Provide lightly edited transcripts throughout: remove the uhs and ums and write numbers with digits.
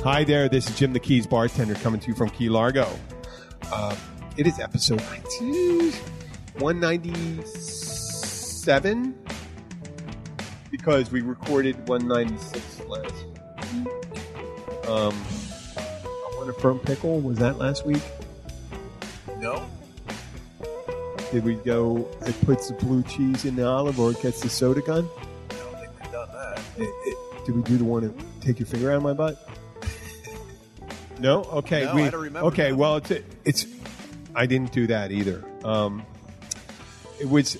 Hi there, this is Jim the Keys bartender coming to you from Key Largo. It is episode 197 because we recorded 196 last week. I want a firm pickle. Was that last week? No. Did we go, it puts the blue cheese in the olive or it gets the soda gun? I don't think we've done that. Did we do the one to take your finger out of my butt? No? Okay. No, I don't remember. Okay, that. well, it's. I didn't do that either. It was.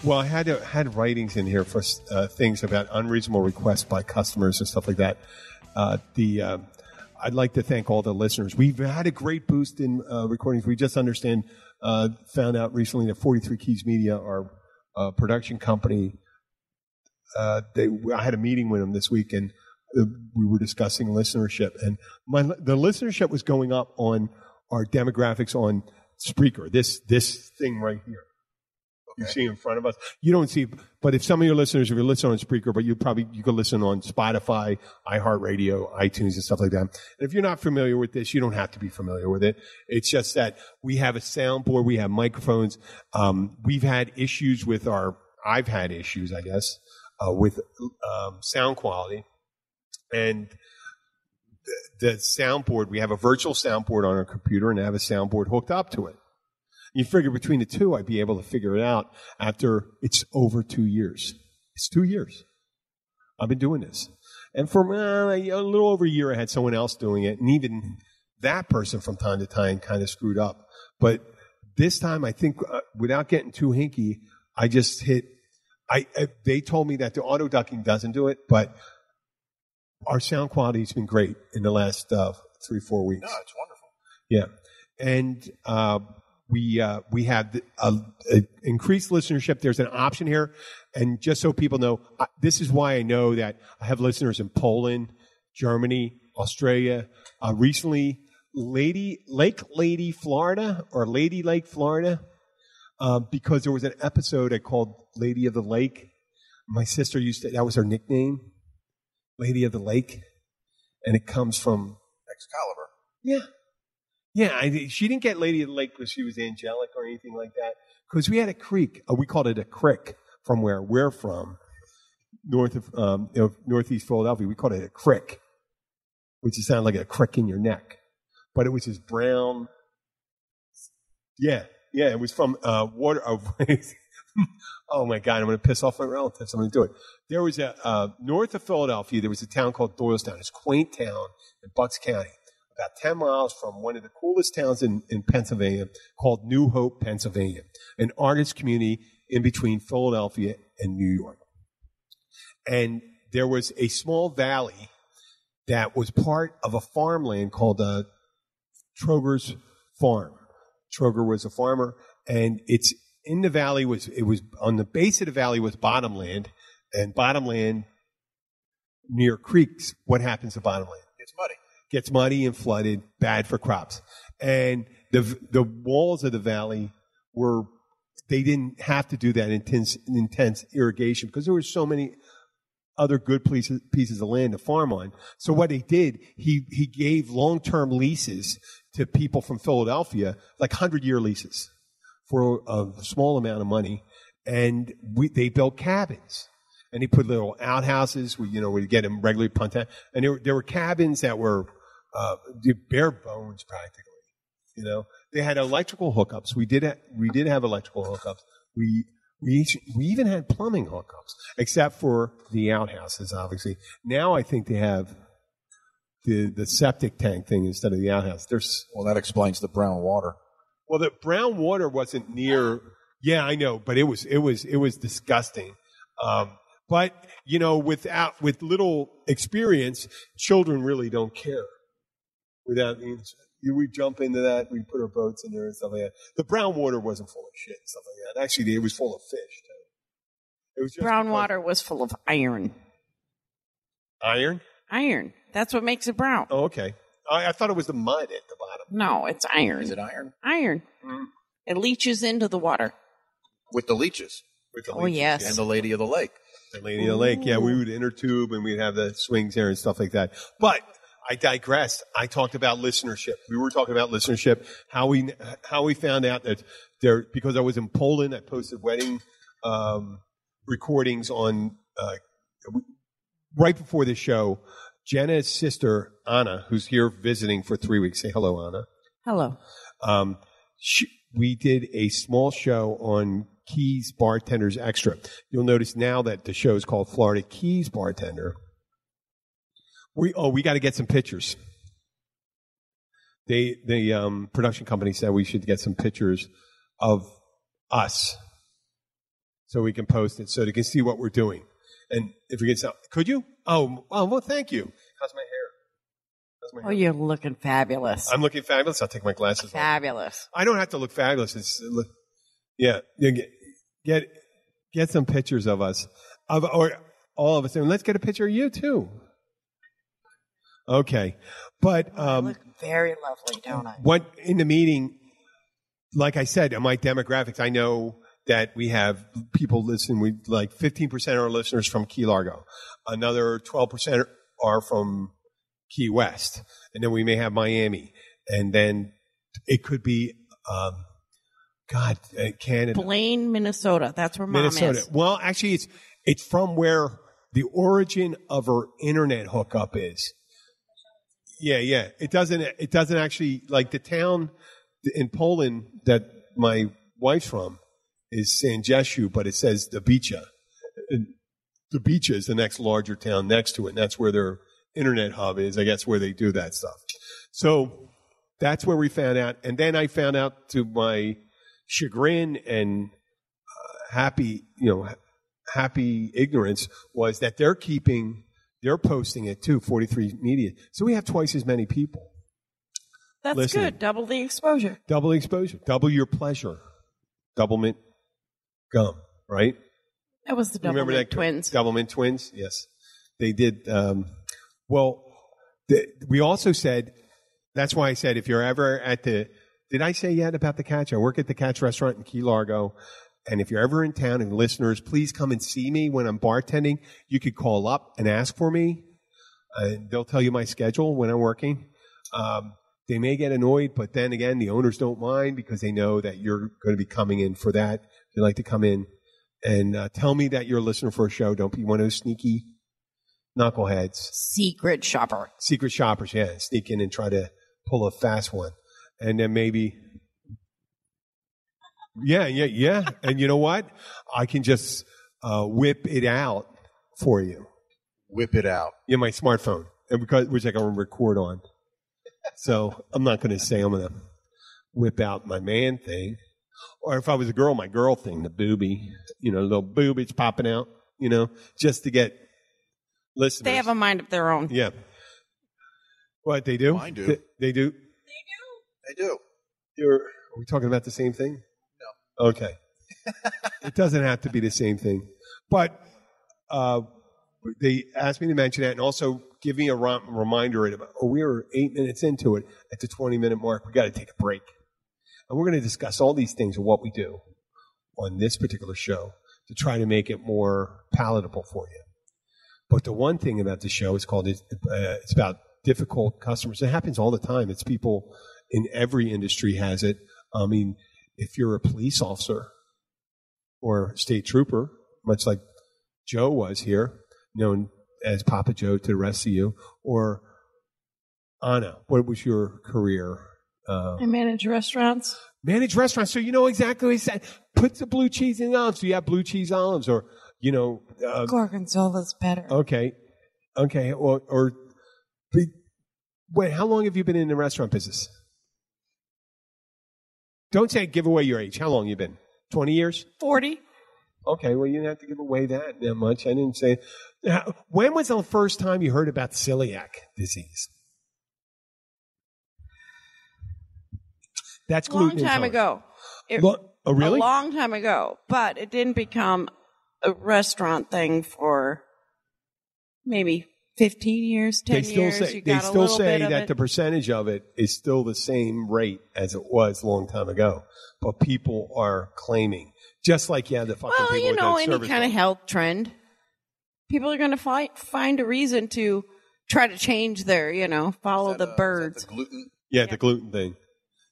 Well, I had writings in here for things about unreasonable requests by customers and stuff like that. I'd like to thank all the listeners. We've had a great boost in recordings. We just found out recently that 43 Keys Media, our production company, I had a meeting with them this week, and we were discussing listenership, and the listenership was going up on our demographics on Spreaker. This thing right here. You see in front of us. You don't see, but if some of your listeners, if you're listening on Spreaker, but you could listen on Spotify, iHeartRadio, iTunes, and stuff like that. And if you're not familiar with this, you don't have to be familiar with it. It's just that we have a soundboard, we have microphones. We've had issues with I've had issues, I guess, with sound quality. And the soundboard, we have a virtual soundboard on our computer and I have a soundboard hooked up to it. You figure between the two, I'd be able to figure it out after it's over 2 years. It's 2 years. I've been doing this. And for a little over a year, I had someone else doing it. And even that person from time to time kind of screwed up. But this time, I think, without getting too hinky, I just hit. They told me that the auto ducking doesn't do it, but our sound quality has been great in the last 3-4 weeks. No, it's wonderful. Yeah. And we have increased listenership. There's an option here. And just so people know, this is why I know that I have listeners in Poland, Germany, Australia. Recently, Lady Lake, Florida, because there was an episode I called Lady of the Lake. My sister that was her nickname, Lady of the Lake. And it comes from Excalibur. Yeah. Yeah, she didn't get Lady of the Lake because she was angelic or anything like that. Because we had a creek. We called it a crick from where we're from, north of northeast Philadelphia. We called it a crick, which sounded like a crick in your neck. But it was this brown. Yeah, it was from water. Oh my God, I'm going to piss off my relatives. I'm going to do it. There was north of Philadelphia, there was a town called Doylestown. It's a quaint town in Bucks County, about 10 miles from one of the coolest towns in Pennsylvania called New Hope, Pennsylvania, an artist community in between Philadelphia and New York. And there was a small valley that was part of a farmland called Troger's Farm. Troger was a farmer, and it's in the valley it was on the base of the valley was bottomland, and bottomland near creeks. What happens to bottomland? Gets muddy and flooded, bad for crops. And the walls of the valley they didn't have to do that intense irrigation because there were so many other good pieces of land to farm on. So what he did, he gave long-term leases to people from Philadelphia, like 100-year leases for a small amount of money. And they built cabins. And he put little outhouses where you get them regularly pumped out. And there were cabins that were bare bones practically. They had electrical hookups. We did have electrical hookups. We even had plumbing hookups, except for the outhouses, obviously. Now I think they have the septic tank thing instead of the outhouse. Well, that explains the brown water. Well, the brown water wasn't near. Yeah, I know, but it was disgusting. But with little experience, children really don't care. We jump into that, we put our boats in there and stuff like that. The brown water wasn't full of shit and stuff like that. Actually, it was full of fish too. It was just brown water was full of iron. Iron? Iron. That's what makes it brown. Oh, okay. I thought it was the mud at the bottom. No, it's iron. Is it iron? Iron. Mm. It leaches into the water. With the leeches. Yes. And the Lady of the Lake. The Lady of the Lake, yeah. We would inner tube and we'd have the swings there and stuff like that. But I digressed. I talked about listenership. We were talking about listenership, how we found out that because I was in Poland, I posted wedding recordings on right before the show. Jenna's sister, Anna, who's here visiting for 3 weeks. Say hello, Anna. Hello. We did a small show on Keys Bartenders Extra. You'll notice now that the show is called Florida Keys Bartender. We got to get some pictures. The production company said we should get some pictures of us so we can post it so they can see what we're doing. And if we get some, could you? Oh, well, thank you. How's my hair? Oh, you're looking fabulous. I'm looking fabulous. I'll take my glasses off. Fabulous. I don't have to look fabulous. Get some pictures of us, or all of us, and let's get a picture of you too. Okay, but I look very lovely, don't I? What in the meeting? Like I said, in my demographics, I know that we have people listening. We like 15% of our listeners from Key Largo, another 12% are from Key West, and then we may have Miami, and then it could be Canada, Blaine, Minnesota. That's where Mom is. Well, actually, it's from where the origin of her internet hookup is. Yeah. It doesn't actually, like the town in Poland that my wife's from is Sanjeshu, but it says Dabicha. And Dabicha is the next larger town next to it, and that's where their internet hub is, I guess, where they do that stuff. So that's where we found out. And then I found out, to my chagrin and happy ignorance, was that they're posting it too, 43 Media. So we have twice as many people. That's listening. good. Double the exposure. Double the exposure. Double your pleasure. Double mint gum, right? That was the Double Remember Mint that Twins. Double Mint Twins? Yes. They did. We also said, that's why I said, if you're ever at did I say yet about the Catch? I work at the Catch restaurant in Key Largo. And if you're ever in town, and listeners, please come and see me when I'm bartending. You could call up and ask for me. They'll tell you my schedule when I'm working. They may get annoyed, but then again, the owners don't mind because they know that you're going to be coming in for that. They like to come in and tell me that you're a listener for a show. Don't be one of those sneaky knuckleheads. Secret shopper. Secret shoppers, yeah. Sneak in and try to pull a fast one. And then maybe... Yeah. And you know what? I can just whip it out for you. Whip it out. Yeah, my smartphone, which I can record on. So I'm not going to say I'm going to whip out my man thing. Or if I was a girl, my girl thing, the boobie. Little boobies popping out, just to get listeners. They have a mind of their own. Yeah. What, they do? Mine do. They do? They do. Are we talking about the same thing? No. Okay. It doesn't have to be the same thing. But they asked me to mention that and also give me a reminder. We are 8 minutes into it. At the 20-minute mark, we got to take a break. And we're going to discuss all these things and what we do on this particular show to try to make it more palatable for you. But the one thing about the show is it's about difficult customers. It happens all the time. It's people in every industry has it. I mean, if you're a police officer or state trooper, much like Joe was here, known as Papa Joe to the rest of you, or Anna, what was your career? I manage restaurants. Manage restaurants. So you know exactly what he said. Put the blue cheese in olives. Do you have blue cheese olives? Or, Gorgonzola's better. Okay. Wait, how long have you been in the restaurant business? Don't say give away your age. How long you been? 20 years? 40. Okay, well, you didn't have to give away that much. I didn't say. Now, when was the first time you heard about celiac disease? That's gluten Long time intolerance. ago. Oh, really? A long time ago. But it didn't become a restaurant thing for maybe 15 years, 10 years. They still say that the percentage of it is still the same rate as it was a long time ago. But people are claiming, just like the fucking people with that any service kind of line. health trend, people are going to find a reason to try to change their, follow the birds. Is that the gluten? Yeah, the gluten thing.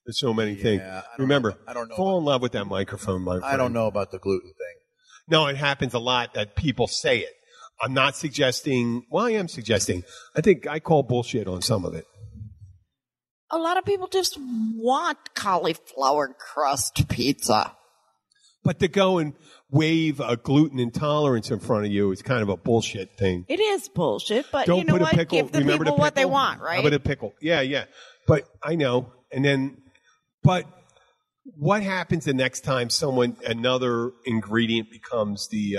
There's so many things. Remember, I don't know. Fall in love with that microphone, my friend. I don't know about the gluten thing. No, it happens a lot that people say it. I'm not suggesting. Well, I am suggesting. I think I call bullshit on some of it. A lot of people just want cauliflower crust pizza. But to go and wave a gluten intolerance in front of you is kind of a bullshit thing. It is bullshit, but Don't you know put a what? pickle. Give the Remember people the what they pickle? want, How right? about a pickle? Yeah. But I know. And then, but what happens the next time another ingredient becomes the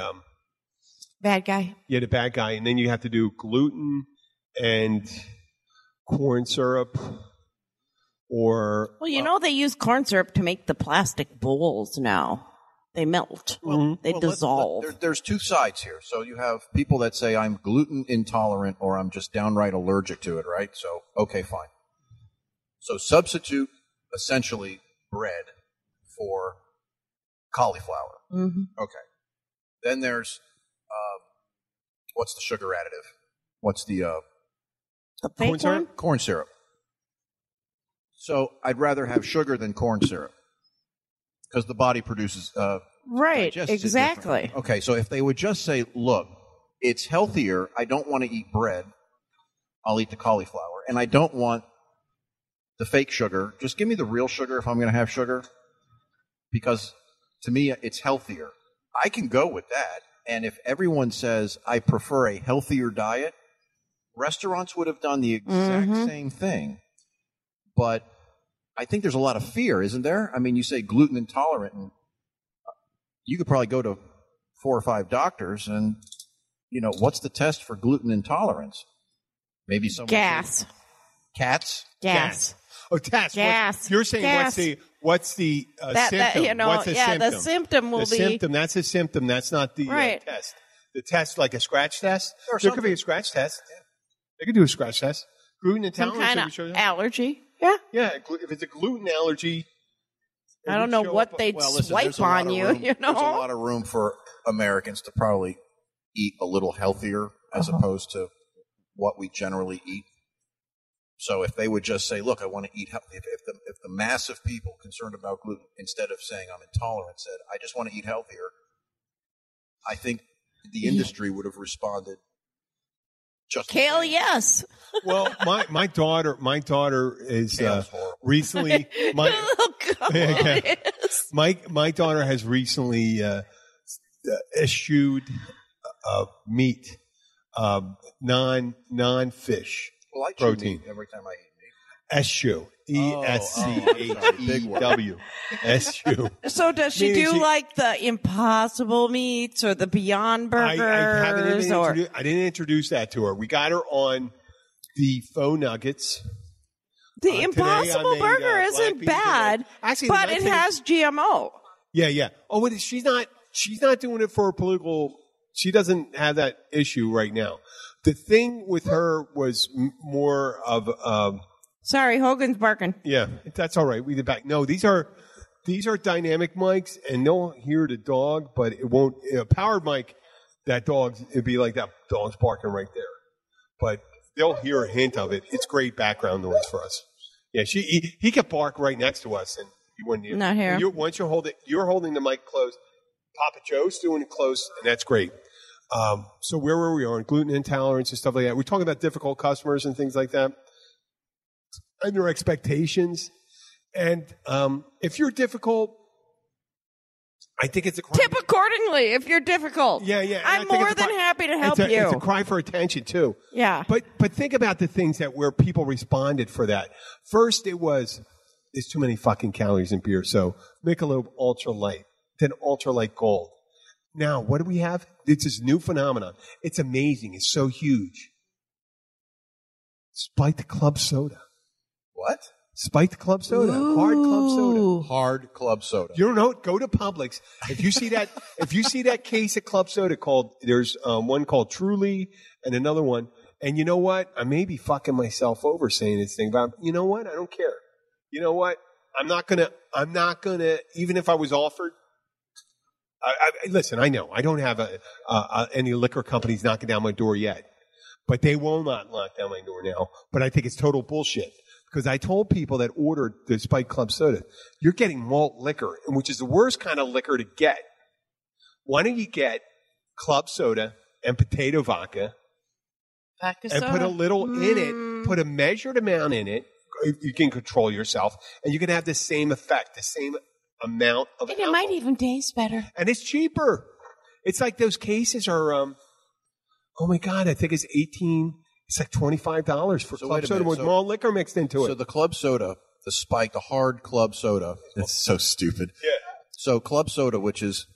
Bad guy. Yeah, the bad guy, and then you have to do gluten and corn syrup, or Well, they use corn syrup to make the plastic bowls now. They melt. They dissolve. There's two sides here. So you have people that say I'm gluten intolerant or I'm just downright allergic to it, right? So, okay, fine. So substitute essentially bread for cauliflower. Mm-hmm. Okay. Then there's what's the sugar additive? What's the fake corn syrup? one? corn syrup? So I'd rather have sugar than corn syrup because the body produces Right, digests it exactly. differently. Okay, so if they would just say, look, it's healthier. I don't want to eat bread. I'll eat the cauliflower. And I don't want the fake sugar. Just give me the real sugar if I'm going to have sugar. Because to me, it's healthier. I can go with that. And if everyone says, I prefer a healthier diet, restaurants would have done the exact same thing. But I think there's a lot of fear, isn't there? I mean, you say gluten intolerant, and you could probably go to 4 or 5 doctors, and, what's the test for gluten intolerance? Maybe someone. Gas. Cats? Gas. Oh, test. Gas. You're saying Gas. what's the symptom? What's the symptom? The symptom will the be. symptom. That's a symptom. That's not the Right. test. The test, like a scratch test. Or There could something. be a scratch test. They could do a scratch test. Gluten Some intolerance. kind of allergy. Yeah. Yeah, if it's a gluten allergy. I don't know what they'd swipe there's a lot on of you, room- you know? There's a lot of room for Americans to probably eat a little healthier as opposed to what we generally eat. So if they would just say, look, I want to eat healthy. If the mass of people concerned about gluten, instead of saying I'm intolerant, said, I just want to eat healthier, I think the industry would have responded just the Kale, same. yes. Well, my daughter is Kale's horrible. recently. Oh, God, it is. My daughter has recently eschewed meat, non-fish Well, I chew protein. meat every time I eat meat. Eschew. ESCHEW. Eschew. So does she Meaning do like the Impossible meats or the Beyond Burgers? I didn't introduce that to her. We got her on the faux nuggets. The today I Impossible made, Burger black isn't beans and bad, eggs. Actually, but the nice it thing is- has GMO. Yeah. Oh, but she's not doing it for a political. She doesn't have that issue right now. The thing with her was more of Sorry, Hogan's barking. yeah. That's all right. We did back. No, these are dynamic mics, and they'll hear the dog, but it won't. A powered mic, it'd be like that dog's barking right there, but they'll hear a hint of it. It's great background noise for us. Yeah, he could bark right next to us, and you wouldn't hear. Not here. Once you hold it, you're holding the mic close. Papa Joe's doing it close, and that's great. So where were we on gluten intolerance and stuff like that? We're talking about difficult customers and things like that, and their expectations. And if you're difficult, I think it's a crime. Tip accordingly if you're difficult. Yeah. and I'm I think more it's a than cri- happy to help it's you. It's a cry for attention too. Yeah. But think about the things where people responded for that. First, there's too many fucking calories in beer, so Michelob Ultra Light, then Ultra Light Gold. Now, what do we have? It's this new phenomenon. It's amazing. It's so huge. Spiked Club Soda. What? Spiked Club Soda. Hard Club Soda. Hard club soda. You don't know it? Go to Publix. If you see that case of Club Soda there's one called Truly and another one. And you know what? I may be fucking myself over saying this thing, but you know what? I don't care. You know what? I'm not gonna, even if I was offered, listen, I know I don't have any liquor companies knocking down my door yet, but they will not lock down my door now. But I think it's total bullshit. Because I told people that ordered the Spike Club soda, you're getting malt liquor, which is the worst kind of liquor to get. Why don't you get club soda and potato vodka and put a little in it, put a measured amount in it. You can control yourself, and you can have the same effect, the same amount of alcohol. And it might even taste better. And it's cheaper. It's like those cases are, oh my God, I think it's it's like $25 for club soda with malt liquor mixed into it. So the club soda, the Spike, the hard club soda, it's so stupid. Yeah. So club soda, which is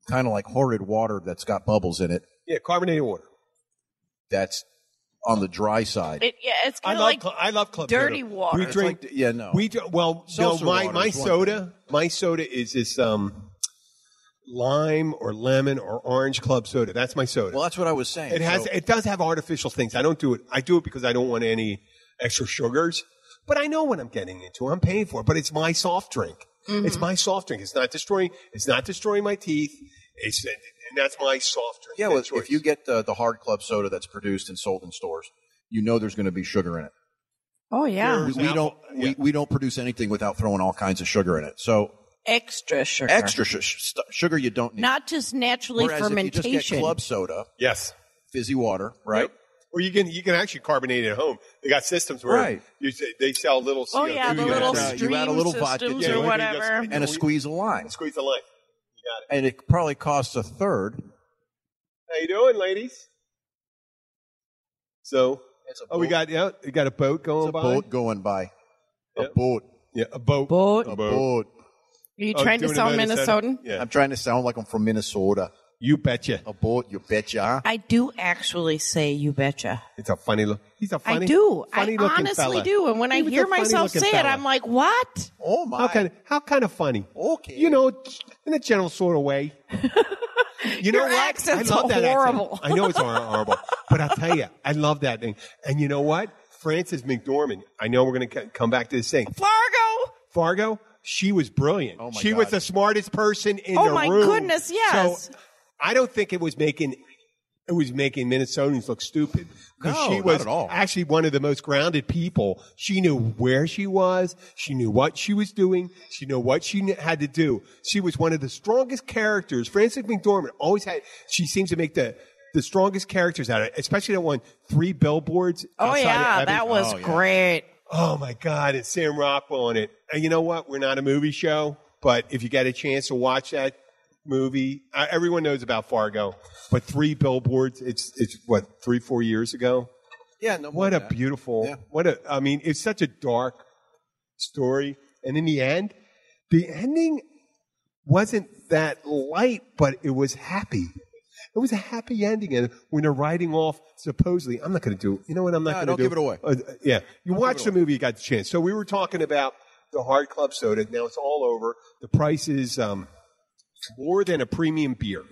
kind of like horrid water that's got bubbles in it. Yeah, carbonated water. That's on the dry side. It's kind of like I love club dirty soda. water. We drink. Like, yeah, no. We do, well, no, my soda is this lime or lemon or orange club soda. That's my soda. Well, that's what I was saying. It does have artificial things. I don't do it. I do it because I don't want any extra sugars. But I know what I'm getting into. I'm paying for it. But it's my soft drink. Mm-hmm. It's my soft drink. It's not destroying my teeth. And that's my soft drink. Yeah, well, if you get the hard club soda that's produced and sold in stores, you know there's going to be sugar in it. Oh yeah. We don't produce anything without throwing all kinds of sugar in it. So extra sugar. Sugar you don't need. Not just naturally fermentation. If you just get club soda, yes, fizzy water, right? Yep. Or you can actually carbonate it at home. They got systems where they sell little CO2. Oh yeah, the little stream you add a little vodka or whatever, and a squeeze of lime. Squeeze the lime. You got it. And it probably costs a third. How you doing, ladies? So, we got a boat going by. A boat going by. Yep. A boat. Yeah, a boat. A boat. Are you trying to sound Minnesotan? Yeah. I'm trying to sound like I'm from Minnesota. You betcha. A boat, you betcha. I do actually say you betcha. It's a funny look. He's a funny. I do. Funny I honestly do. And when I hear myself say it, I'm like, what? Oh my! How kind of funny? Okay. You know, in a general sort of way. You know Your what? accent's I love that horrible. Accent. I know it's horrible, but I'll tell you, I love that thing. And you know what? Frances McDormand. I know we're going to come back to this thing. Fargo. She was brilliant. Oh my she God. was the smartest person in the room. Oh my goodness, yes. So I don't think it was making Minnesotans look stupid. No, she was not at all. actually one of the most grounded people. She knew where she was. She knew what she was doing. She knew what she had to do. She was one of the strongest characters. Frances McDormand she seems to make the strongest characters out of it, especially that one, 3 billboards. Oh yeah, that was great. Oh my God, it's Sam Rockwell in it. And you know what? We're not a movie show, but if you get a chance to watch that movie, everyone knows about Fargo, but 3 billboards, it's what, 3-4 years ago? Yeah, no. What a beautiful, it's such a dark story. And in the ending wasn't that light, but it was happy. It was a happy ending. And when they're riding off, supposedly, I'm not going to do it. You know what? I'm not going to do. Don't give it away. Yeah. You watch the movie, you got the chance. So we were talking about the hard club soda. Now it's all over. The price is more than a premium beer,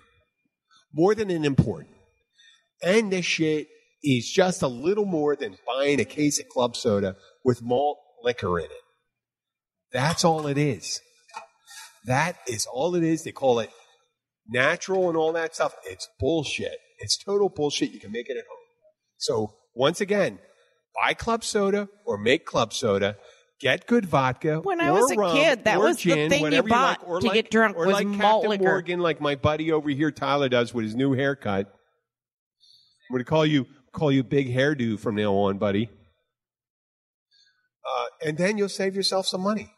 more than an import. And this shit is just a little more than buying a case of club soda with malt liquor in it. That's all it is. That is all it is. They call it natural and all that stuff. It's bullshit. It's total bullshit. You can make it at home. So once again, buy club soda or make club soda. Get good vodka. When I was a kid, that was the thing you bought to get drunk was malt liquor. Morgan, like my buddy over here, Tyler, does with his new haircut. I'm going to call you Big Hairdo from now on, buddy. And then you'll save yourself some money.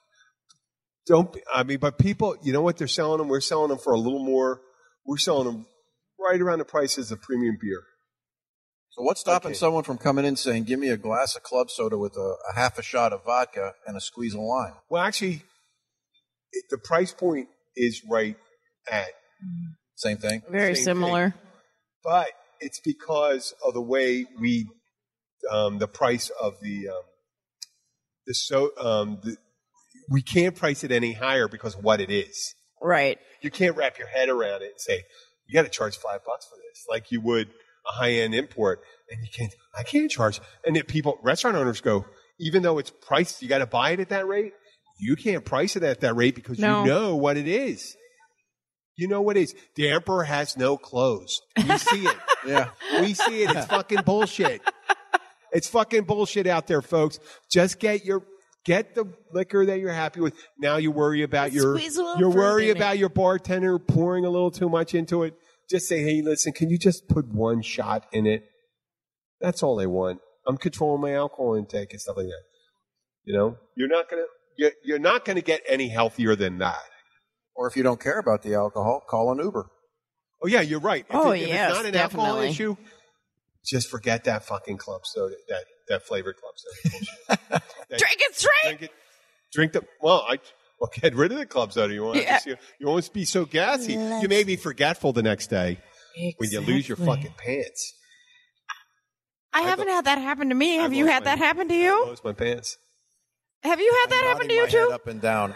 But people, you know what they're selling them? We're selling them for a little more. We're selling them right around the price as a premium beer. So what's stopping someone from coming in saying, give me a glass of club soda with a half a shot of vodka and a squeeze of lime? Well, actually, the price point is right at. Same thing? Very similar. Thing. But it's because of the way the price of we can't price it any higher because of what it is. Right. You can't wrap your head around it and say, you got to charge $5 for this, like you would a high-end import. And I can't charge. And restaurant owners go, even though it's priced, you got to buy it at that rate. You can't price it at that rate because you know what it is. You know what it is. The emperor has no clothes. You see it. Yeah. We see it. It's fucking bullshit. It's fucking bullshit out there, folks. Just get the liquor that you're happy with. Now you worry about your bartender pouring a little too much into it. Just say, hey, listen, can you just put one shot in it? That's all they want. I'm controlling my alcohol intake and stuff like that. You know, you're not gonna get any healthier than that. Or if you don't care about the alcohol, call an Uber. Oh yeah, you're right. If it's not an alcohol definitely. issue, just forget that fucking club soda, that flavored club soda. Drink it straight. Drink the get rid of the club soda. You won't be so gassy. You may be forgetful the next day when you lose your fucking pants. I haven't had that happen to me. Have you had that happen to I you? lost my pants. Have you had that happen to you too? Up and down.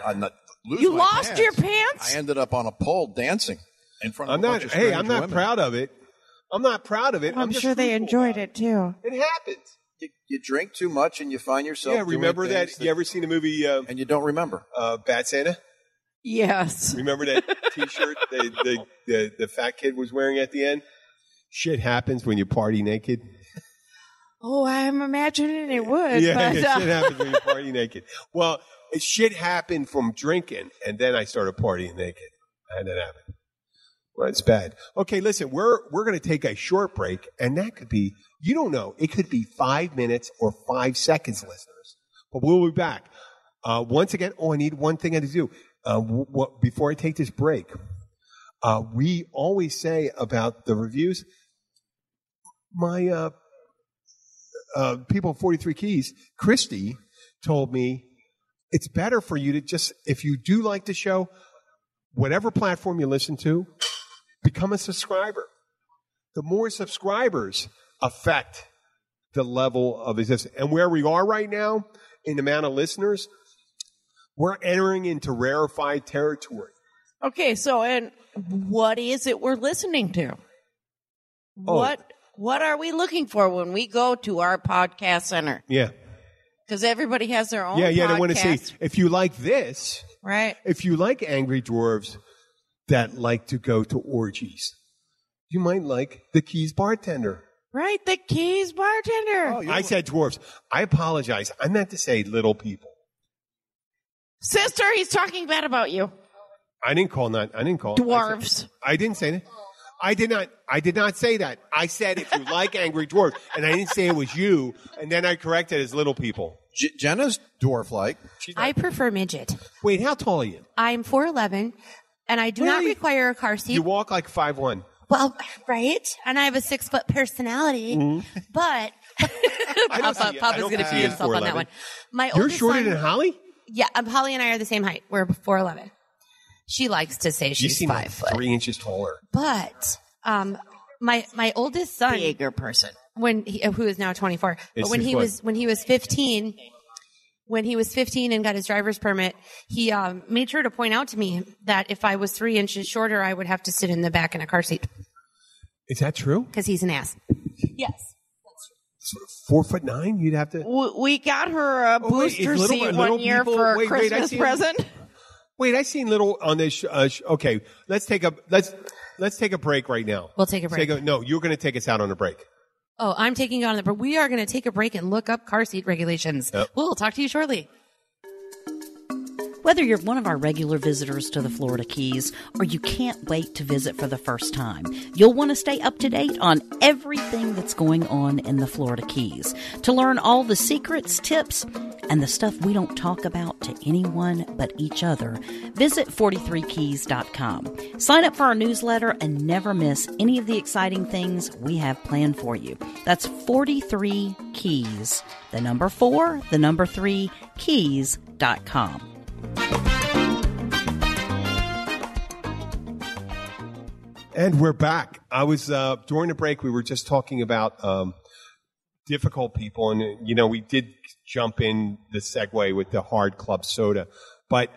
You lost your pants? I ended up on a pole dancing in front of a bunch of I'm strange not women. proud of it. I'm not proud of it. I'm sure they enjoyed it too. It happens. You drink too much and you find yourself. Yeah, remember doing that? things You ever seen the movie? And you don't remember. Bad Santa. Yes. Remember that T-shirt the fat kid was wearing at the end? Shit happens when you party naked. Oh, I'm imagining it would. Yeah, but, shit happens when you party naked. Well, shit happened from drinking, and then I started partying naked. And that happened. Well, it's bad. Okay, listen, we're going to take a short break, and that could be, you don't know, it could be 5 minutes or 5 seconds, listeners. But we'll be back. Once again, I need one thing I have to do. Before I take this break, we always say about the reviews, my people at 43 Keys, Christy, told me it's better for you to just, if you do like the show, whatever platform you listen to, become a subscriber. The more subscribers affect the level of existence. And where we are right now, in the amount of listeners, we're entering into rarefied territory. Okay, so and what is it we're listening to? What are we looking for when we go to our podcast center? Yeah. Because everybody has their own Yeah, podcast. they want to say, if you like this, right? If you like angry dwarves that like to go to orgies, you might like the Keys bartender. Right, the Keys bartender. I said dwarves. I apologize. I meant to say little people. Sister, he's talking bad about you. I didn't call dwarves. I didn't say that. I did not say that. I said if you like angry dwarves, and I didn't say it was you, and then I corrected it as little people. Jenna's dwarf-like. I prefer midget. Wait, how tall are you? I'm 4'11", and I do not require a car seat. You walk like 5'1". Well, right? And I have a 6-foot personality, but Papa's going to pee himself on that one. You're shorter than Holly? Yeah, Holly and I are the same height. We're 4'11". She likes to say she's 5 foot. 3 inches taller. But my oldest son, Bigger person, who is now 24, but when he was 15 and got his driver's permit, he made sure to point out to me that if I was 3 inches shorter, I would have to sit in the back in a car seat. Is that true? Because he's an ass. Yes. 4'9", you'd have to. We got her a booster seat one year for a Christmas present. Wait, I seen little on this. Okay, let's take a break right now. We'll take a break. No, you're going to take us out on a break. Oh, I'm taking you on the break. We are going to take a break and look up car seat regulations. Yep. We'll talk to you shortly. Whether you're one of our regular visitors to the Florida Keys or you can't wait to visit for the first time, you'll want to stay up to date on everything that's going on in the Florida Keys. To learn all the secrets, tips, and the stuff we don't talk about to anyone but each other, visit 43keys.com. Sign up for our newsletter and never miss any of the exciting things we have planned for you. That's 43 Keys, the number 4, the number 3, keys.com. And we're back. I was during the break. We were just talking about difficult people, and we did jump in the segue with the hard club soda. But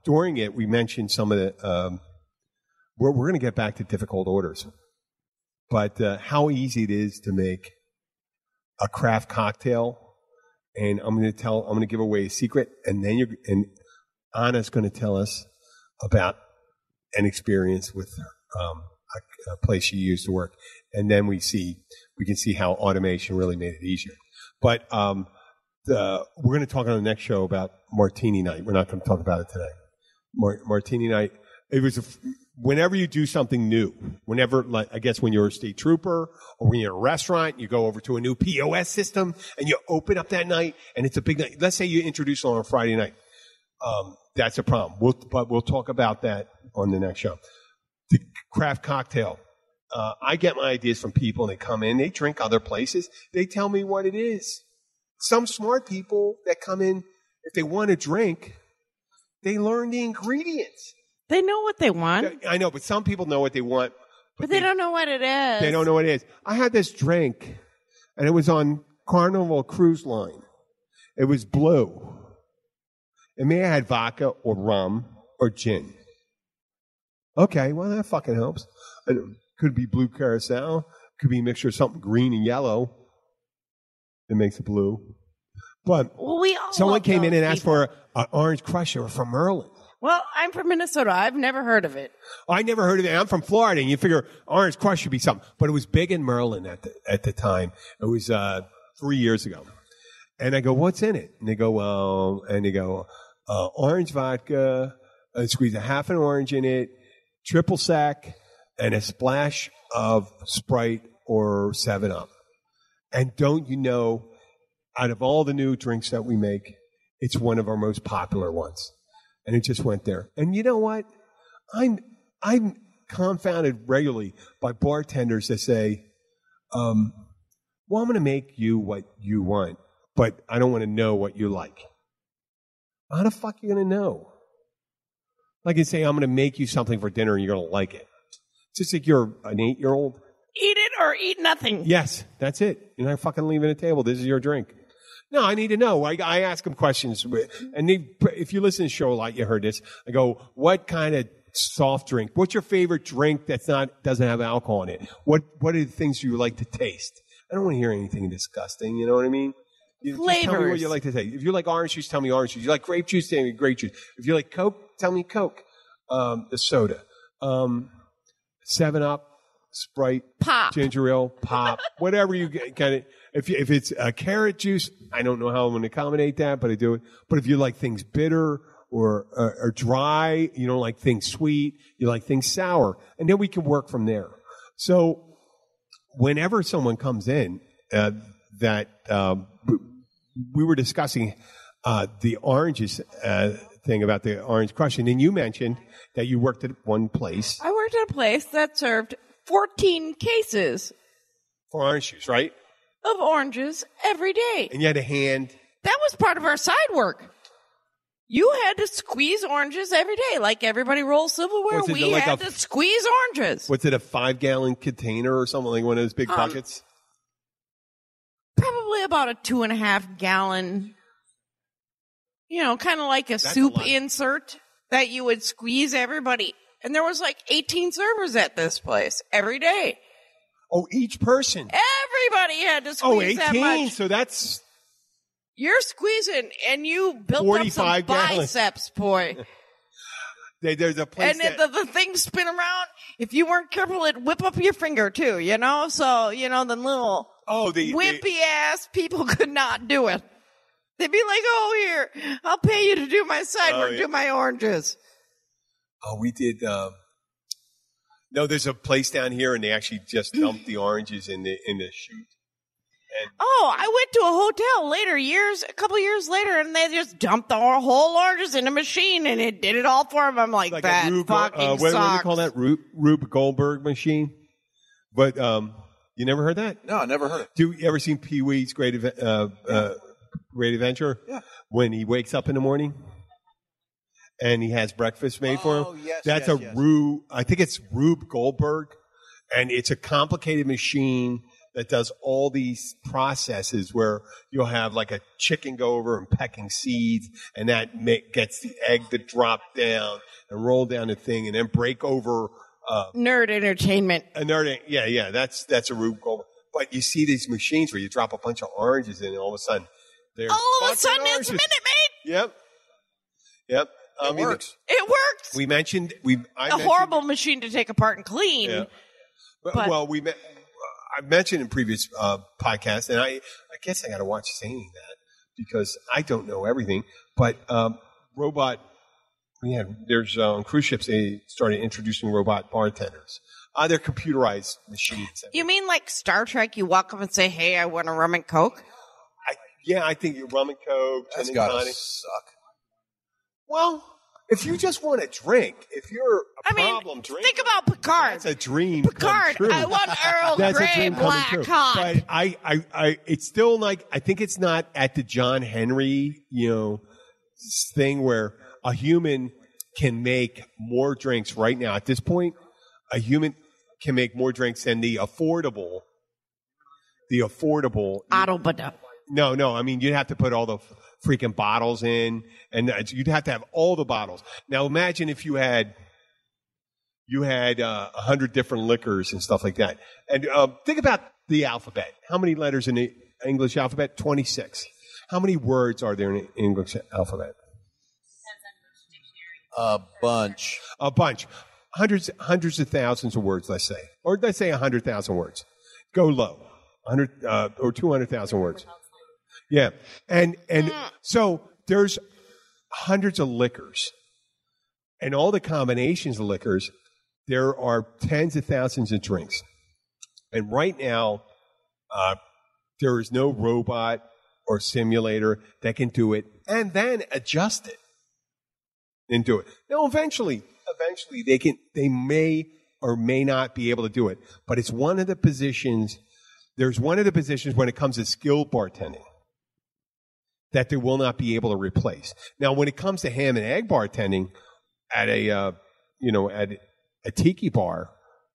during it, we mentioned some of the. We're going to get back to difficult orders, but how easy it is to make a craft cocktail, and I'm going to give away a secret, and then Anna's going to tell us about an experience with a place she used to work, and then we can see how automation really made it easier. But we're going to talk on the next show about Martini Night. We're not going to talk about it today. Martini Night. It was whenever you do something new, whenever, like, I guess when you're a state trooper or when you're in a restaurant, you go over to a new POS system and you open up that night and it's a big night. Let's say you introduce it on a Friday night. That's a problem. But we'll talk about that on the next show. The craft cocktail. I get my ideas from people and they come in, they drink other places. They tell me what it is. Some smart people that come in, if they want to drink, they learn the ingredients. They know what they want. I know, but some people know what they want. But they don't know what it is. They don't know what it is. I had this drink, and it was on Carnival Cruise Line. It was blue. It may have had vodka or rum or gin. Okay, well, that fucking helps. It could be blue carousel. Could be a mixture of something green and yellow that makes it blue. But someone came in and asked for an orange crusher from Merlin. Well, I'm from Minnesota. I've never heard of it. I never heard of it. I'm from Florida, and you figure orange crush should be something. But it was big in Merlin at the time. It was 3 years ago. And I go, what's in it? And they go, orange vodka, squeeze a half an orange in it, triple sec, and a splash of Sprite or 7-Up. And don't you know, out of all the new drinks that we make, it's one of our most popular ones. And it just went there. And you know what? I'm confounded regularly by bartenders that say, well, I'm going to make you what you want, but I don't want to know what you like. How the fuck are you going to know? Like you say, I'm going to make you something for dinner and you're going to like it. It's just like you're an 8-year-old. Eat it or eat nothing. Yes, that's it. You're not fucking leaving a table. This is your drink. No, I need to know. I ask them questions. And if you listen to the show a lot, you heard this. I go, what kind of soft drink? What's your favorite drink doesn't have alcohol in it? What are the things you like to taste? I don't want to hear anything disgusting. You know what I mean? Flavors. Tell me what you like to taste. If you like orange juice, tell me orange juice. If you like grape juice, tell me grape juice. If you like Coke, tell me Coke. The soda. 7-Up, Sprite, Pop, ginger ale, pop, whatever you kind of. If it's carrot juice, I don't know how I'm going to accommodate that, but I do it. But if you like things bitter or dry, you don't like things sweet, you like things sour, and then we can work from there. So whenever someone comes in, we were discussing the oranges thing about the orange crush, and then you mentioned that you worked at one place. I worked at a place that served 14 cases for orange juice, right? Of oranges every day. And you had a hand. That was part of our side work. You had to squeeze oranges every day. Like everybody rolls silverware, we had to squeeze oranges. Was it a 5-gallon container or something, like one of those big buckets? Probably about a 2.5 gallon, kind of like That's soup insert that you would squeeze everybody. And there was like 18 servers at this place every day. Oh, each person. Everybody had to squeeze 18, that much. So that's... You're squeezing, and you built up some biceps, boy. There's a place and the things spin around. If you weren't careful, it'd whip up your finger, too, So, the little wimpy-ass people could not do it. They'd be like, here, I'll pay you to do my side work, do my oranges. Oh, we did... No, there's a place down here, and they actually just dumped the oranges in the chute. I went to a hotel a couple years later, and they just dumped the whole oranges in a machine, and it did it all for them. I'm like that fucking sucks. What do you call that? Rube Goldberg machine? But you never heard that? No, I never heard it. Do you ever seen Pee-wee's Great Adventure? Yeah. When he wakes up in the morning? And he has breakfast made for him. Yes, That's yes. Rube. I think it's Rube Goldberg, and it's a complicated machine that does all these processes where you'll have like a chicken go over and pecking seeds, and that gets the egg to drop down and roll down the thing, and then break over. Nerd entertainment. Yeah. That's a Rube Goldberg. But you see these machines where you drop a bunch of oranges in, and all of a sudden, it's Minute Maid. Yep. It works. It works. We mentioned a horrible machine to take apart and clean. Yeah. Well, I mentioned in previous podcasts, and I guess I got to watch saying that because I don't know everything. But robot, there's on cruise ships they started introducing robot bartenders. They're computerized machines. You mean like Star Trek? You walk up and say, "Hey, I want a rum and coke." I think rum and coke. That's gotta suck. Well, if you just want to drink, if you're a problem drinker, think about Picard. That's a dream. Picard, come true. I want Earl That's Grey a dream black coming true. cock. But it's still like I think it's not at the John Henry, thing where a human can make more drinks right now. At this point, a human can make more drinks than the affordable. Autobada. No. I mean, you'd have to put all the freaking bottles in, and you'd have to have all the bottles. Now, imagine if you had 100 different liquors and stuff like that. And think about the alphabet. How many letters in the English alphabet? 26. How many words are there in the English alphabet? A bunch. Hundreds of thousands of words, let's say. Or let's say 100,000 words. Go low. 100 or 200,000 words. Yeah. And so there's hundreds of liquors. And all the combinations of liquors, there are tens of thousands of drinks. And right now, there is no robot or simulator that can do it and then adjust it and do it. Now, eventually they may or may not be able to do it. But it's one of the positions, there's one of the positions when it comes to skilled bartending that they will not be able to replace. Now, when it comes to ham and egg bartending at at a tiki bar,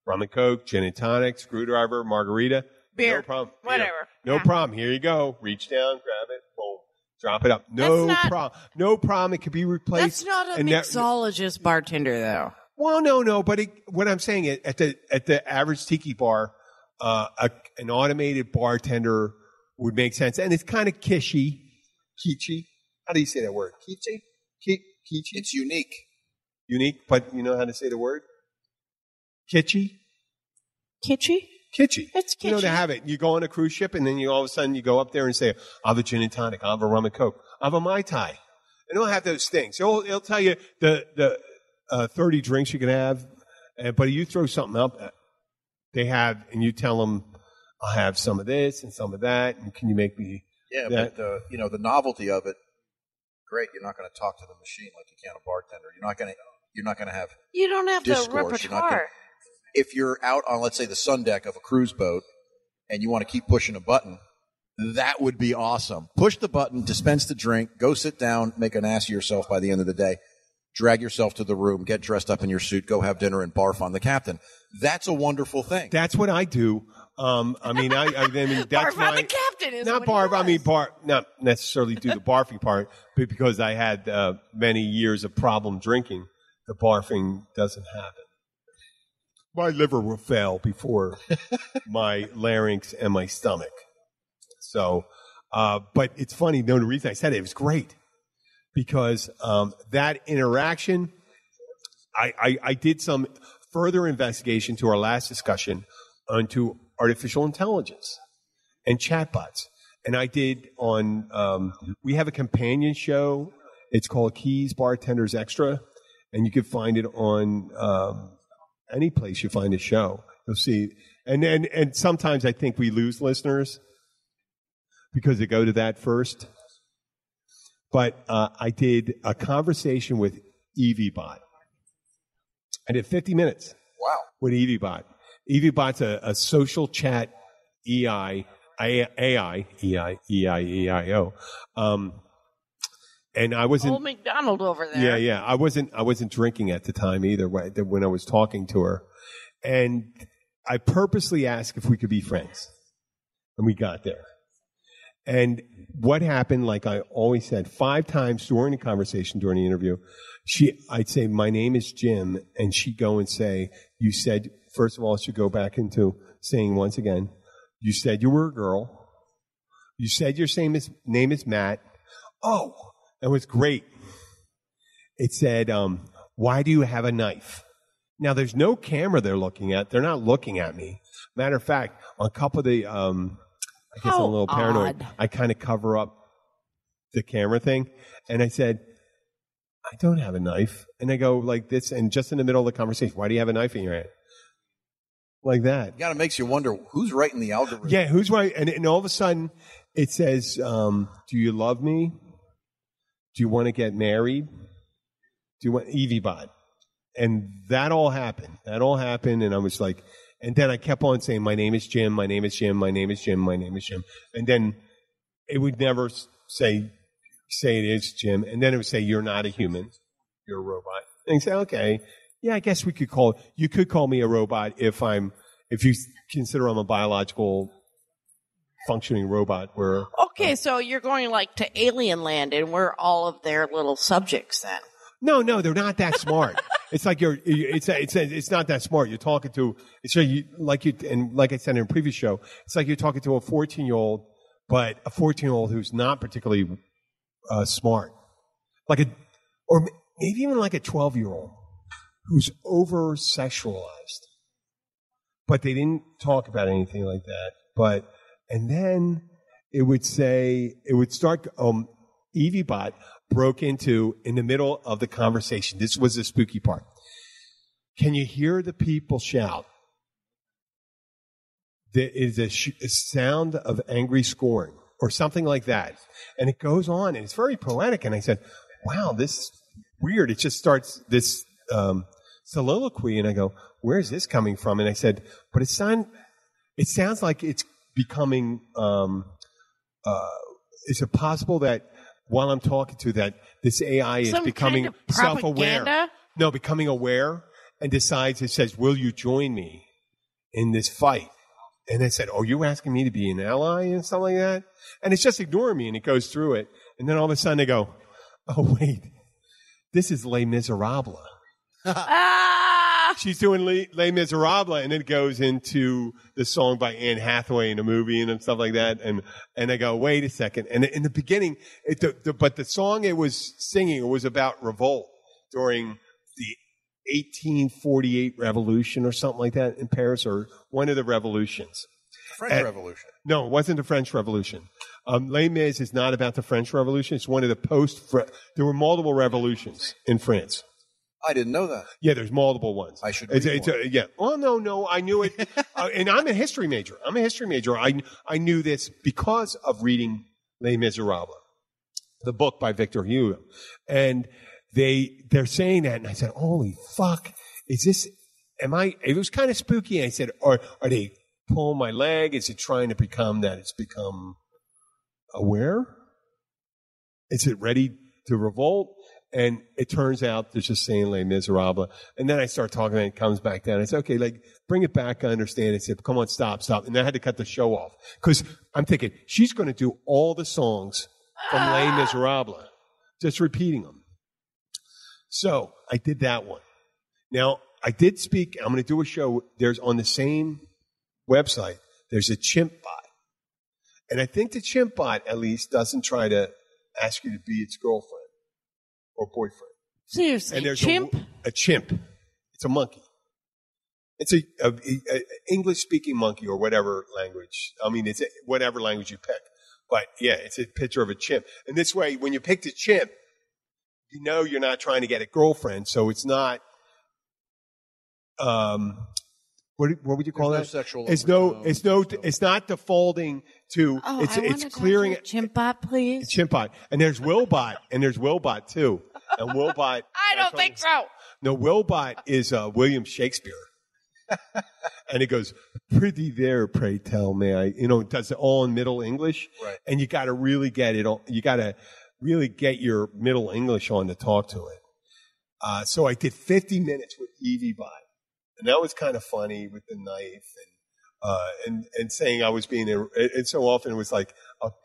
rum and coke, gin and tonic, screwdriver, margarita, beer, no problem. whatever. No problem. Here you go. Reach down, grab it, boom, drop it up. No problem. No problem. It could be replaced. That's not a mixologist bartender, though. Well, no. But what I'm saying at the average tiki bar, an automated bartender would make sense, and it's kind of kitschy. How do you say that word? Kitschy? Kitschy? It's unique. Unique, but you know how to say the word? Kitschy? Kitschy? Kitschy. It's kitschy. You know, to have it. You go on a cruise ship, and then all of a sudden you go up there and say, I'll have a gin and tonic, I'll have a rum and coke, I'll have a Mai Tai. And they'll have those things. It'll tell you the 30 drinks you can have, but you throw something up, they have, and you tell them, I'll have some of this and some of that, and can you make me that? But the novelty of it, great. You're not going to talk to the machine like you can a bartender. You're not going to have. You don't have discourse. the repertoire. If you're out on, let's say, the sun deck of a cruise boat, and you want to keep pushing a button, that would be awesome. Push the button, dispense the drink, go sit down, make an ass of yourself by the end of the day, drag yourself to the room, get dressed up in your suit, go have dinner, and barf on the captain. That's a wonderful thing. That's what I do. I mean, that's barf on the captain is not barf. I mean, not necessarily do the barfing part, but because I had many years of problem drinking, the barfing doesn't happen. My liver will fail before my larynx and my stomach. So, but it's funny. No, the reason I said it was great because that interaction. I did some further investigation to our last discussion onto artificial intelligence and chatbots. And I did we have a companion show. It's called Keys Bartenders Extra. And you can find it on any place you find a show. You'll see. And sometimes I think we lose listeners because they go to that first. But I did a conversation with EVBot. I did 50 minutes. Wow. With EVBot. EVBot's a social chat AI. And I wasn't. Old McDonald over there. Yeah. I wasn't drinking at the time either when I was talking to her. And I purposely asked if we could be friends. And we got there. And what happened, like I always said, 5 times during the conversation, during the interview, I'd say, my name is Jim. And she'd go and say, you said, first of all, she'd go back into saying once again, you said you were a girl. You said your name is Matt. Oh, it was great. it said, why do you have a knife? Now, there's no camera they're looking at. They're not looking at me. Matter of fact, on a couple of the, I guess I'm a little paranoid. I kind of cover up the camera thing. And I said, I don't have a knife. And I go like this, and just in the middle of the conversation, why do you have a knife in your hand? Like that. It kind of makes you wonder who's writing the algorithm. Yeah, who's right? And all of a sudden, it says, do you love me? Do you want to get married? Do you want EVBot? And that all happened. And I was like, and then I kept on saying, my name is Jim, my name is Jim, my name is Jim, my name is Jim. And then it would never say it is Jim. And then it would say, you're not a human. You're a robot. And you say, okay, yeah, I guess you could call me a robot if you consider I'm a biological functioning robot. Okay, so you're going like to alien land and we're all of their little subjects then. No, they're not that smart. It's like it's not that smart. You're talking to, and like I said in a previous show, it's like you're talking to a 14-year-old, but a 14-year-old who's not particularly smart. Or maybe even like a 12-year-old who's over-sexualized. But they didn't talk about anything like that. And then it would start, EVBot broke in the middle of the conversation. This was the spooky part. Can you hear the people shout? There is a sound of angry scorn or something like that. And it goes on, and it's very poetic. And I said, wow, this is weird. It just starts this soliloquy, and I go, where's this coming from? And I said, but it sounds like it's becoming, is it possible that while I'm talking to that, this AI is becoming kind of self-aware? No, becoming aware and decides, it says, will you join me in this fight? And I said, oh, you asking me to be an ally and something like that? And it's just ignoring me, and it goes through it. And then all of a sudden they go, oh, wait, this is Les Miserables. She's doing Les Miserables, and it goes into the song by Anne Hathaway in a movie and stuff like that. And I go, wait a second. And in the beginning, but the song it was singing, it was about revolt during the 1848 revolution or something like that in Paris, or one of the revolutions. French Revolution. No, it wasn't the French Revolution. Les Mis is not about the French Revolution. It's one of the there were multiple revolutions in France. I didn't know that. Yeah, there's multiple ones. I should read one. Yeah. Oh, no, I knew it. And I'm a history major. I knew this because of reading Les Miserables, the book by Victor Hugo. And they're saying that, and I said, holy fuck, is this, it was kind of spooky. And I said, are they pulling my leg? Is it trying to become that it's become aware? Is it ready to revolt? And it turns out they're just saying Les Miserables. And then I start talking, and it comes back down. I said, okay, bring it back. I understand. I said, come on, stop. And then I had to cut the show off. Because I'm thinking, she's going to do all the songs from Les Miserables, just repeating them. So I did that one. Now, I did speak. I'm going to do a show. There's on the same website, there's a chimp bot. And I think the chimp bot, at least, doesn't try to ask you to be its girlfriend or boyfriend. Seriously, and there's chimp? A chimp. It's a monkey. It's a English-speaking monkey or whatever language. I mean, it's whatever language you pick. But, yeah, it's a picture of a chimp. And this way, when you pick the chimp, you know you're not trying to get a girlfriend, so it's not what would you call that? Sexual it's not defaulting to it's clearing it. Chimpbot, please. Chimpbot. And there's Willbot, and there's Willbot too. And Willbot I don't think so. No, Willbot is William Shakespeare. And it goes, "Prithee there, pray tell, may I?" It does it all in Middle English. Right. And you got to really get it on. You got to really get your Middle English on to talk to it. So I did 50 minutes with EVBot. And that was kind of funny with the knife and saying I was being, and so often it was like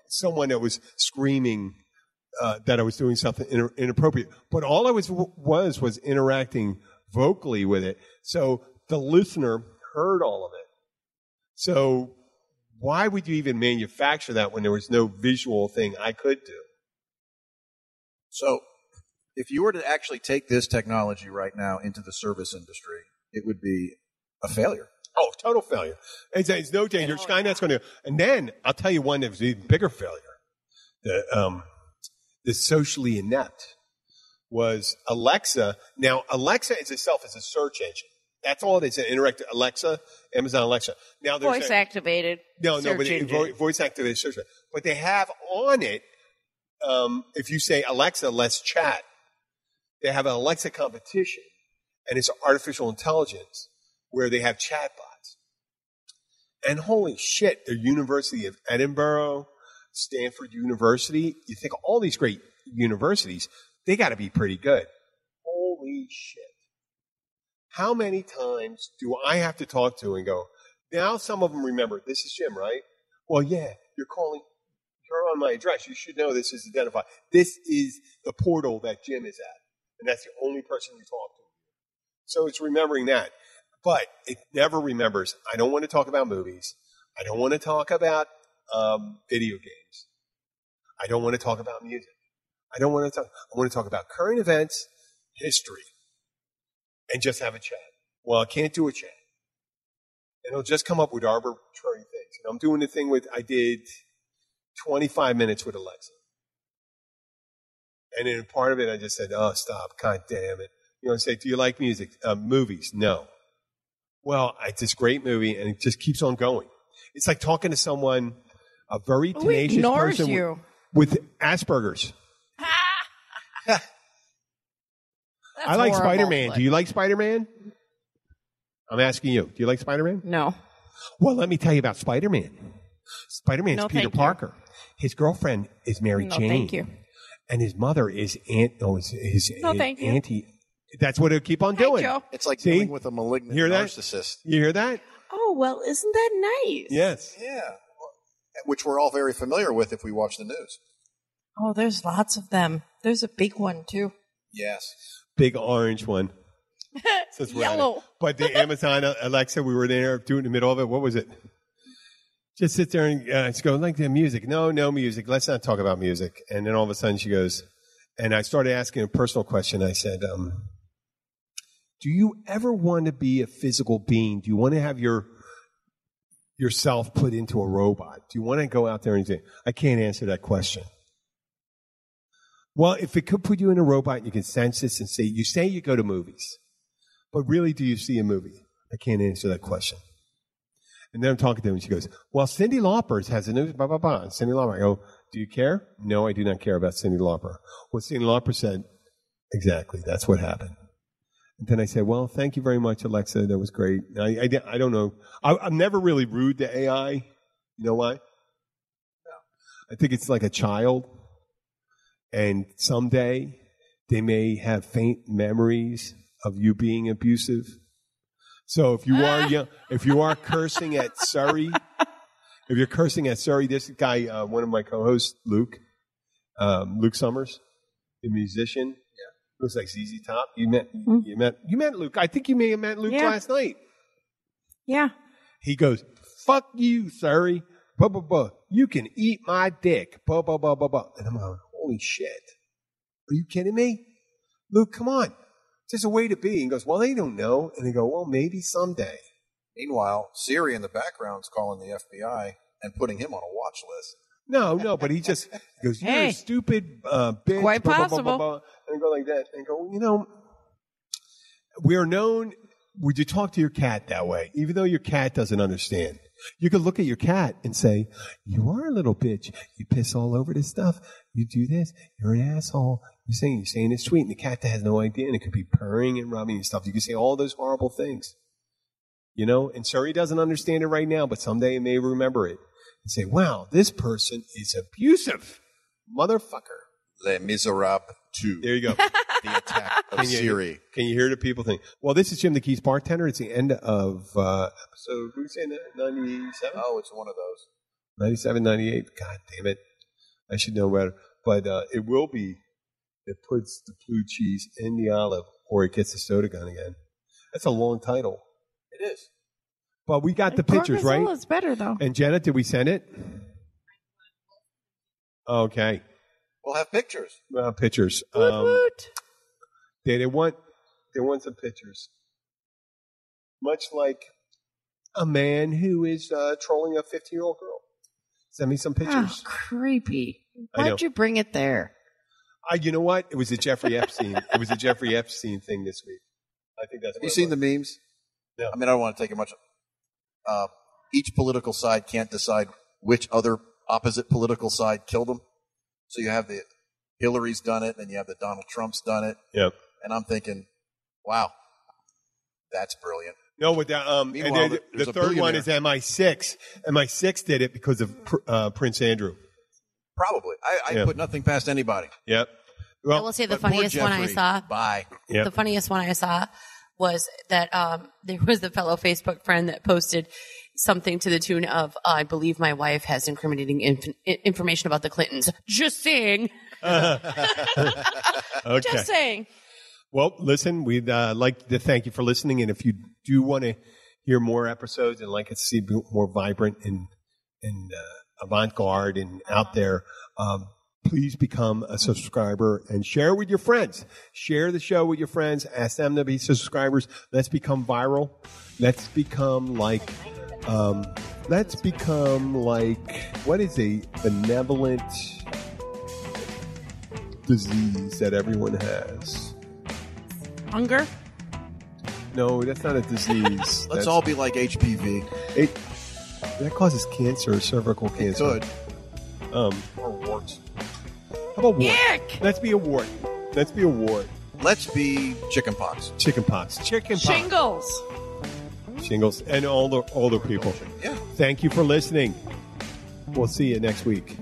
someone that was screaming that I was doing something inappropriate. But all I was interacting vocally with it. So the listener heard all of it. So why would you even manufacture that when there was no visual thing I could do? So If you were to actually take this technology right now into the service industry, it would be a failure. Oh, total failure. It's no danger. Skynet's going to. And then I'll tell you one that was an even bigger failure. The socially inept was Alexa. Now, Alexa itself is a search engine. That's all it is. An interactive Alexa, Amazon Alexa. Now, voice activated. No, but voice activated search. But they have on it. If you say Alexa, let's chat. They have an Alexa competition, and it's artificial intelligence where they have chatbots. And holy shit, the University of Edinburgh, Stanford University, you think all these great universities, they got to be pretty good. Holy shit. How many times do I have to talk to and go, now some of them remember, this is Jim, right? Well, yeah, you're on my address. You should know this is identified. This is the portal that Jim is at. And that's the only person you talk to. So it's remembering that. But it never remembers, I don't want to talk about movies. I don't want to talk about video games. I don't want to talk about music. I want to talk about current events, history, and just have a chat. Well, I can't do a chat. And it'll just come up with arbitrary things. And I'm doing the thing I did 25 minutes with Alexa. And in part of it, I just said, oh, stop. God damn it. You know, I say, do you like music? Movies? No. Well, it's this great movie, and it just keeps on going. It's like talking to someone, a very tenacious person with Asperger's. I like Spider-Man. Do you like Spider-Man? I'm asking you. Do you like Spider-Man? No. Well, let me tell you about Spider-Man. Spider-Man's Peter Parker. His girlfriend is Mary Jane. Thank you. And his mother is auntie. That's what it'll keep on doing. Joe. It's like dealing with a malignant narcissist. You hear that? Oh, well, isn't that nice? Yes. Yeah. Which we're all very familiar with if we watch the news. Oh, there's lots of them. There's a big one, too. Yes. Big orange one. Yellow. But the Amazon Alexa, we were there doing in the middle of it. What was it? Just sit there and just go, like the music. No music. Let's not talk about music. And then all of a sudden she goes, and I started asking a personal question. I said, do you ever want to be a physical being? Do you want to have yourself put into a robot? Do you want to go out there and say, I can't answer that question. Well, if it could put you in a robot and you can sense this and say you go to movies, but really do you see a movie? I can't answer that question. And then I'm talking to her and she goes, well, Cyndi Lauper has a new blah, blah, blah. And Cyndi Lauper, I go, do you care? No, I do not care about Cyndi Lauper. What Cyndi Lauper said, exactly, that's what happened. And then I said, well, thank you very much, Alexa. That was great. I don't know. I'm never really rude to AI. You know why? No. I think it's like a child. And someday they may have faint memories of you being abusive. So if you are cursing at Surrey, this guy, one of my co-hosts, Luke Summers, the musician, looks like ZZ Top. You met Luke. I think you may have met Luke last night. Yeah. He goes, fuck you, Surrey. Blah, blah, blah. You can eat my dick. Blah, blah, blah, blah, blah. And I'm going, holy shit. Are you kidding me? Luke, come on. There's a way to be. And he goes, well, they don't know. And they go, well, maybe someday. Meanwhile, Siri in the background's calling the FBI and putting him on a watch list. No, but he just goes, you're a stupid bitch. Quite blah, possible. blah, blah, blah, blah. And go like that. And go, we are known. Would you talk to your cat that way? Even though your cat doesn't understand. You could look at your cat and say, you are a little bitch. You piss all over this stuff. You do this. You're an asshole. You're saying it's sweet. And the cat has no idea. And it could be purring and rubbing and stuff. You can say all those horrible things. And Surrey doesn't understand it right now, but someday it may remember it. And say, wow, this person is abusive. Motherfucker. Les Miserables 2. There you go. The attack of Siri. Can you hear the people think? Well, this is Jim the Keys bartender. It's the end of episode, what did we say, 97? Oh, it's one of those. 97, 98. God damn it. I should know better. But it will be, it puts the blue cheese in the olive or it gets the soda gun again. That's a long title. It is. But we got the pictures, right? It's better, though. And Jenna, did we send it? Okay. We'll have pictures. Pictures. Woot woot. They want some pictures. Much like a man who is trolling a 15-year-old girl. Send me some pictures. Oh, creepy. Why'd you bring it there? You know what? It was a Jeffrey Epstein. It was a Jeffrey Epstein thing this week. I think that's. Have you seen the memes? No. I mean, I don't want to take it much. Each political side can't decide which other opposite political side killed them. So you have the Hillary's done it, and you have the Donald Trump's done it. Yep. And I'm thinking, wow, that's brilliant. No, with the third one is MI6. MI6 did it because of Prince Andrew. Probably. I put nothing past anybody. Yep. Well, I will say the funniest one I saw. Bye. Yep. The funniest one I saw was that there was the fellow Facebook friend that posted something to the tune of, I believe my wife has incriminating information about the Clintons. Just saying. Okay. Just saying. Well, listen, we'd like to thank you for listening. And if you do want to hear more episodes and like it to see more vibrant and avant-garde and out there, please become a subscriber and share it with your friends. Share the show with your friends. Ask them to be subscribers. Let's become viral. Let's become like what is a benevolent disease that everyone has? Hunger? No, that's not a disease. Let's all be like HPV. That causes cancer, cervical cancer. It could. Or warts. How about wart? Yuck! Let's be a wart. Let's be a wart. Let's be chickenpox. Chickenpox. Shingles. Shingles. And older people. Yeah. Thank you for listening. We'll see you next week.